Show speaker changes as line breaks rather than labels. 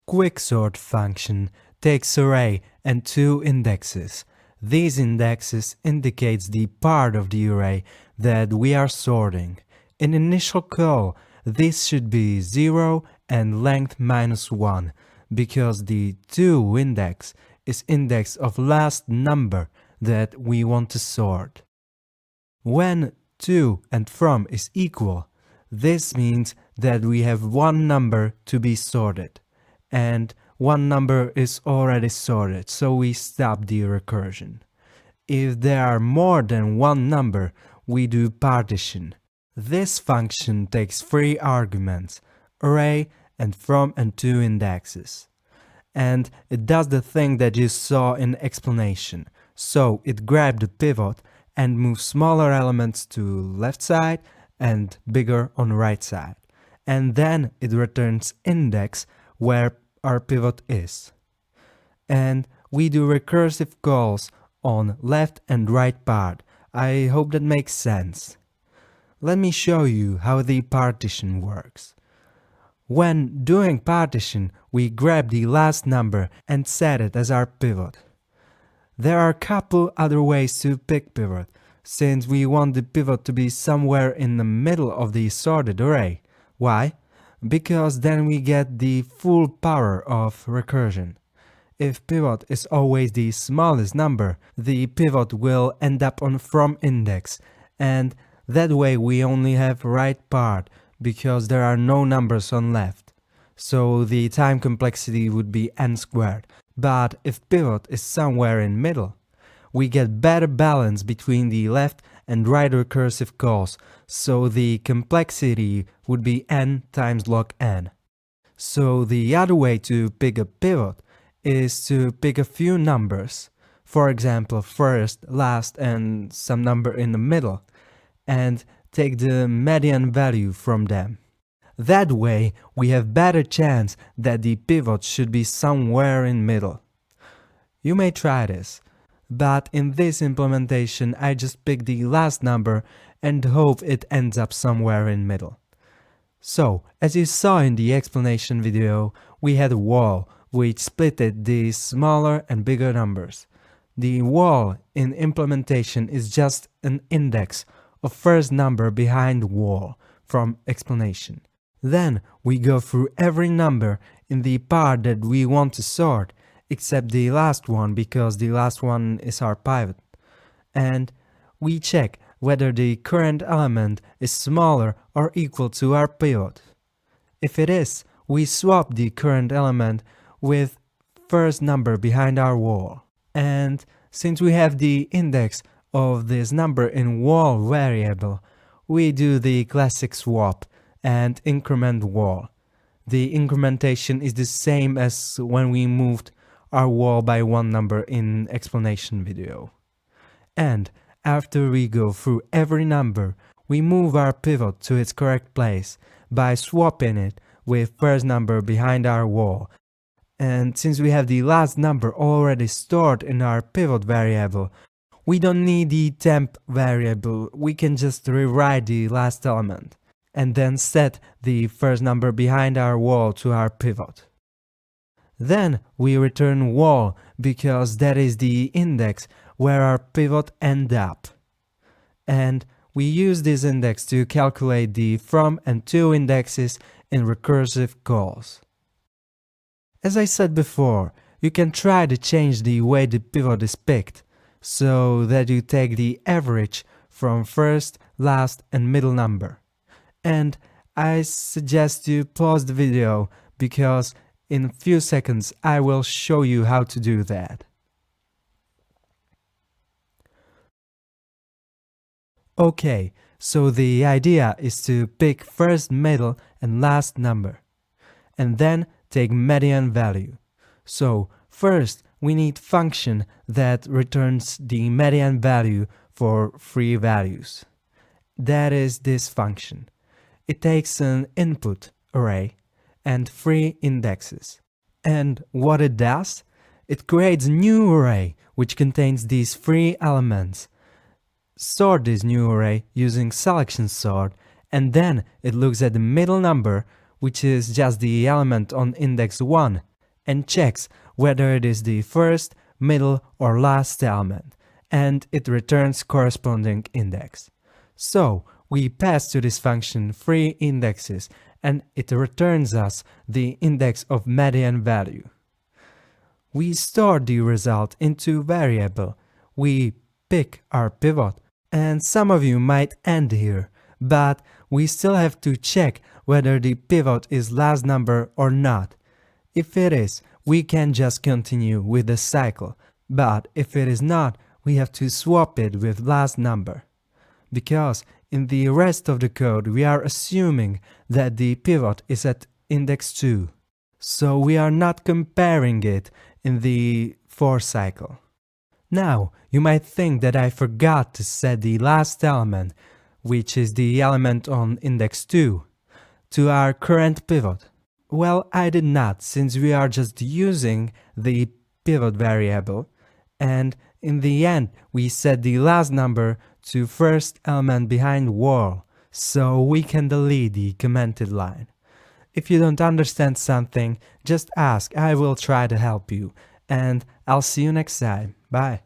Quicksort function takes array and two indexes. These indexes indicates the part of the array that we are sorting. In initial call, this should be 0 and length -1, because the to index is index of last number that we want to sort. When to and from is equal, this means that we have one number to be sorted, and one number is already sorted, so we stop the recursion. If there are more than one number, we do partition. This function takes three arguments, array and from and to indexes. And it does the thing that you saw in explanation. So it grabs the pivot and moves smaller elements to left side and bigger on right side. And then it returns index where our pivot is. And we do recursive calls on left and right part. I hope that makes sense. Let me show you how the partition works. When doing partition, we grab the last number and set it as our pivot. There are a couple other ways to pick pivot, since we want the pivot to be somewhere in the middle of the sorted array. Why? Because then we get the full power of recursion. If pivot is always the smallest number, the pivot will end up on from index, and that way we only have right part, because there are no numbers on left. So the time complexity would be n squared. But if pivot is somewhere in middle, we get better balance between the left and right recursive calls, so the complexity would be n times log n. So the other way to pick a pivot is to pick a few numbers, for example first, last and some number in the middle, and take the median value from them. That way we have better chance that the pivot should be somewhere in middle. You may try this, but in this implementation I just pick the last number and hope it ends up somewhere in middle. So, as you saw in the explanation video, we had a wall which splitted the smaller and bigger numbers. The wall in implementation is just an index of first number behind wall from explanation. Then we go through every number in the part that we want to sort, except the last one, because the last one is our pivot. And we check whether the current element is smaller or equal to our pivot. If it is, we swap the current element with first number behind our wall. And since we have the index of this number in wall variable, we do the classic swap and increment wall. The incrementation is the same as when we moved our wall by one number in explanation video. And after we go through every number, we move our pivot to its correct place by swapping it with first number behind our wall. And since we have the last number already stored in our pivot variable, we don't need the temp variable, we can just rewrite the last element and then set the first number behind our wall to our pivot. Then we return wall because that is the index where our pivot ends up. And we use this index to calculate the from and to indexes in recursive calls. As I said before, you can try to change the way the pivot is picked, so that you take the average from first, last and middle number. And I suggest you pause the video, because in a few seconds I will show you how to do that. Okay, so the idea is to pick first, middle and last number, and then take median value. So first we need function that returns the median value for three values. That is this function. It takes an input array and three indexes. And what it does? It creates a new array which contains these three elements. Sort this new array using selection sort, and then it looks at the middle number, which is just the element on index 1, and checks whether it is the first, middle, or last element, and it returns corresponding index. So we pass to this function 3 indexes and it returns us the index of median value. We store the result into variable. We pick our pivot, and some of you might end here, but we still have to check whether the pivot is last number or not. If it is, we can just continue with the cycle, but if it is not, we have to swap it with last number. Because in the rest of the code we are assuming that the pivot is at index 2. So we are not comparing it in the for cycle. Now, you might think that I forgot to set the last element, which is the element on index 2, to our current pivot. Well, I did not, since we are just using the pivot variable, and in the end we set the last number to first element behind wall, so we can delete the commented line. If you don't understand something, just ask, I will try to help you, and I'll see you next time. Bye.